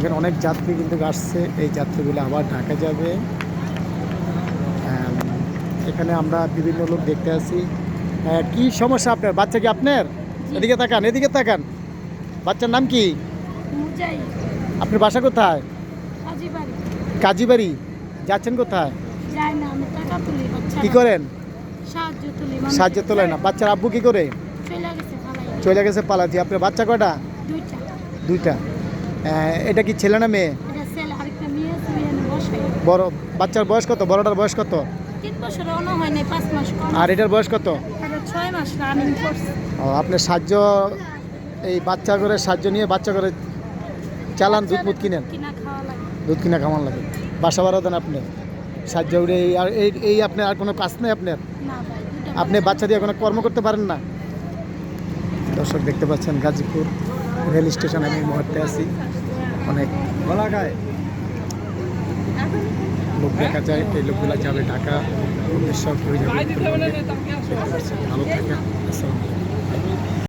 দেখেন অনেক যাত্রী কিন্তু আসছে, এই যাত্রীগুলো আবার ঢাকা যাবে। এখানে আমরা বিভিন্ন লোক দেখতে আছি। কি সমস্যা আপনার? বাচ্চা কি আপনার? এদিকে তাকান, এদিকে তাকান। বাচ্চার নাম কি? আপনার বাসা কোথায়? কাজীবাড়ি। যাচ্ছেন কোথায়? কি করেন? সাহায্য তোলেন না। বাচ্চার আব্বু কি করে? চলে গেছে পালাতে। আপনার বাচ্চা কয়টা? দুইটা। এটা কি ছেলে না মেয়ে? বড় বাচ্চার বয়স কত? বড়টার বয়স কত? 3 বছর হয় নাই, 5 মাস কম। আর এটার বয়স কত? 6 মাস রানিং করছে। ও, আপনি সাহায্য এই বাচ্চা করে সাহায্য নিয়ে বাচ্চা করে চালান, দুধ কিনেন? দুধ কিনা খাওয়ান লাগে। বাসা ভাড়া দেন আপনি? সাহায্য করে এই আপনার আর কোনো কাজ নেই আপনার? আপনি বাচ্চা দিয়ে কোনো কর্ম করতে পারেন না? দর্শক দেখতে পাচ্ছেন গাজীপুর রেল স্টেশন, আমি এই মুহূর্তে আছি। অনেক লোক দেখা যায়, এই লোকগুলা যাবে ঢাকা, ভুবনেশ্বর হয়ে যাবে। ভালো থাকেন। আসসালামু আলাইকুম।